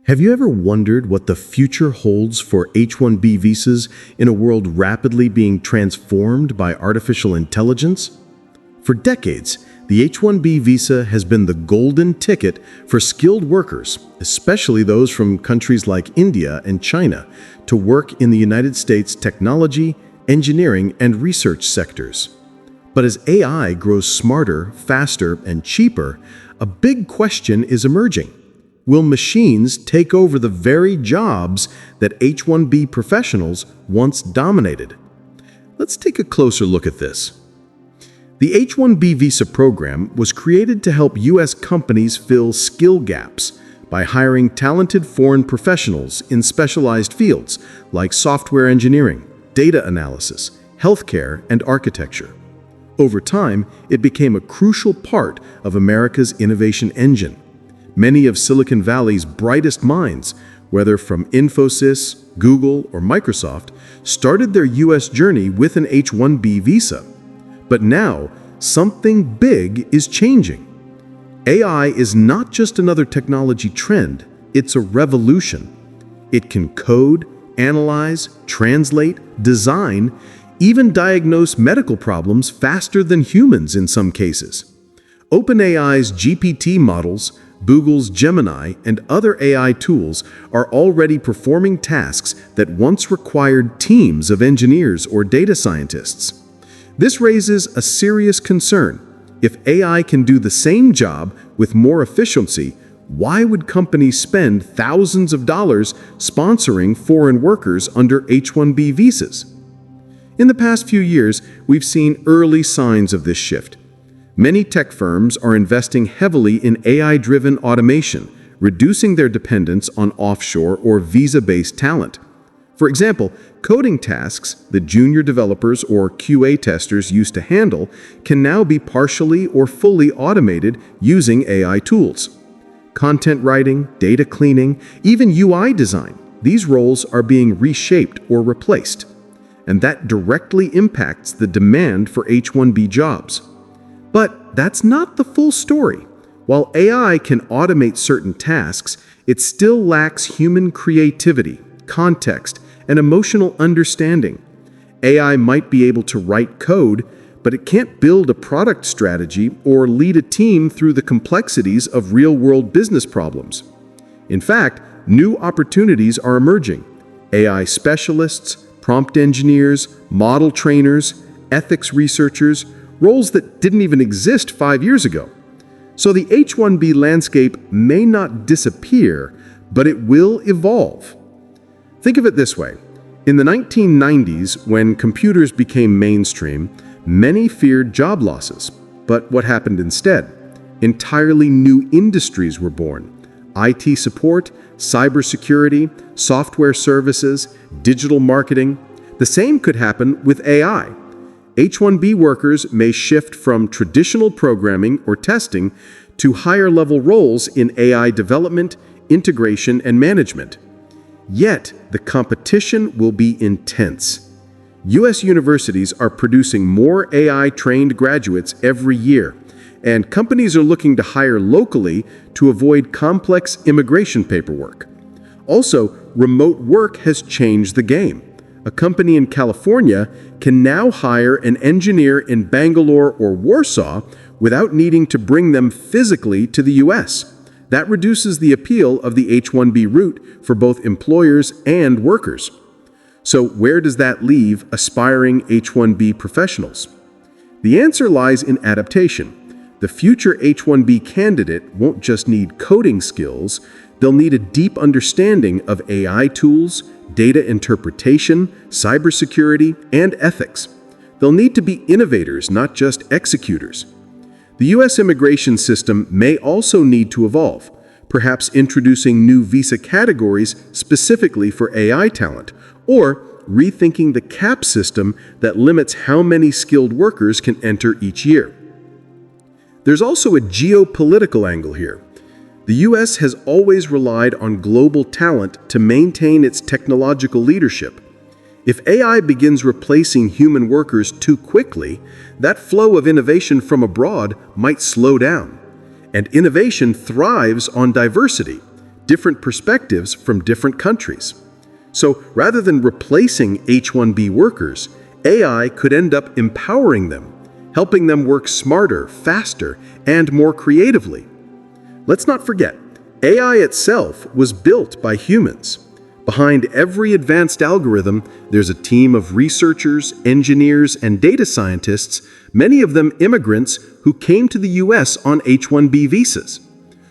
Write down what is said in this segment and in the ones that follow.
Have you ever wondered what the future holds for H-1B visas in a world rapidly being transformed by artificial intelligence? For decades, the H-1B visa has been the golden ticket for skilled workers, especially those from countries like India and China, to work in the United States technology, engineering, and research sectors. But as AI grows smarter, faster, and cheaper, a big question is emerging. Will machines take over the very jobs that H-1B professionals once dominated? Let's take a closer look at this. The H-1B visa program was created to help U.S. companies fill skill gaps by hiring talented foreign professionals in specialized fields like software engineering, data analysis, healthcare, and architecture. Over time, it became a crucial part of America's innovation engine. Many of Silicon Valley's brightest minds, whether from Infosys, Google, or Microsoft, started their U.S. journey with an H-1B visa. But now, something big is changing. AI is not just another technology trend, it's a revolution. It can code, analyze, translate, design, even diagnose medical problems faster than humans in some cases. OpenAI's GPT models, Google's Gemini, and other AI tools are already performing tasks that once required teams of engineers or data scientists. This raises a serious concern. If AI can do the same job with more efficiency, why would companies spend thousands of dollars sponsoring foreign workers under H-1B visas? In the past few years, we've seen early signs of this shift. Many tech firms are investing heavily in AI-driven automation, reducing their dependence on offshore or visa-based talent. For example, coding tasks that junior developers or QA testers used to handle can now be partially or fully automated using AI tools. Content writing, data cleaning, even UI design, these roles are being reshaped or replaced. And that directly impacts the demand for H-1B jobs. But that's not the full story. While AI can automate certain tasks, it still lacks human creativity, context, and emotional understanding. AI might be able to write code, but it can't build a product strategy or lead a team through the complexities of real-world business problems. In fact, new opportunities are emerging. AI specialists, prompt engineers, model trainers, ethics researchers, roles that didn't even exist 5 years ago. So the H-1B landscape may not disappear, but it will evolve. Think of it this way. In the 1990s, when computers became mainstream, many feared job losses. But what happened instead? Entirely new industries were born. IT support, cybersecurity, software services, digital marketing. The same could happen with AI. H-1B workers may shift from traditional programming or testing to higher-level roles in AI development, integration, and management. Yet, the competition will be intense. U.S. universities are producing more AI-trained graduates every year, and companies are looking to hire locally to avoid complex immigration paperwork. Also, remote work has changed the game. A company in California can now hire an engineer in Bangalore or Warsaw without needing to bring them physically to the U.S. That reduces the appeal of the H-1B route for both employers and workers. So where does that leave aspiring H-1B professionals? The answer lies in adaptation. The future H-1B candidate won't just need coding skills, they'll need a deep understanding of AI tools, data interpretation, cybersecurity, and ethics. They'll need to be innovators, not just executors. The U.S. immigration system may also need to evolve, perhaps introducing new visa categories specifically for AI talent, or rethinking the cap system that limits how many skilled workers can enter each year. There's also a geopolitical angle here. The U.S. has always relied on global talent to maintain its technological leadership. If AI begins replacing human workers too quickly, that flow of innovation from abroad might slow down. And innovation thrives on diversity. different perspectives from different countries. So rather than replacing H-1B workers, AI could end up empowering them, helping them work smarter, faster, and more creatively. Let's not forget, AI itself was built by humans. Behind every advanced algorithm, there's a team of researchers, engineers, and data scientists, many of them immigrants who came to the US on H-1B visas.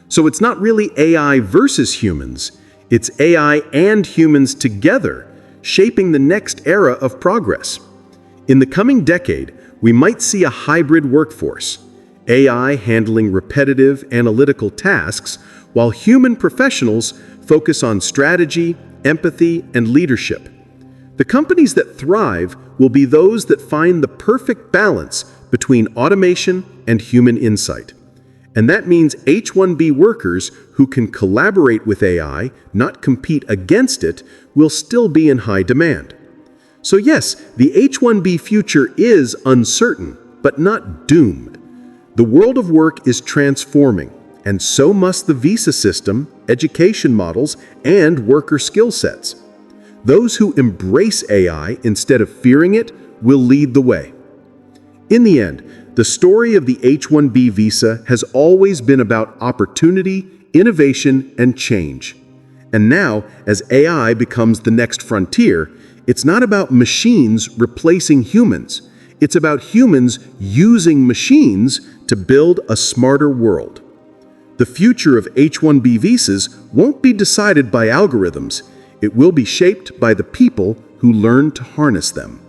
So it's not really AI versus humans, it's AI and humans together, shaping the next era of progress. In the coming decade, we might see a hybrid workforce, AI handling repetitive, analytical tasks, while human professionals focus on strategy, empathy, and leadership. The companies that thrive will be those that find the perfect balance between automation and human insight. And that means H-1B workers who can collaborate with AI, not compete against it, will still be in high demand. So yes, the H-1B future is uncertain, but not doomed. The world of work is transforming, and so must the visa system, education models, and worker skill sets. Those who embrace AI instead of fearing it will lead the way. In the end, the story of the H-1B visa has always been about opportunity, innovation, and change. And now, as AI becomes the next frontier, it's not about machines replacing humans. It's about humans using machines to build a smarter world. The future of H-1B visas won't be decided by algorithms. It will be shaped by the people who learn to harness them.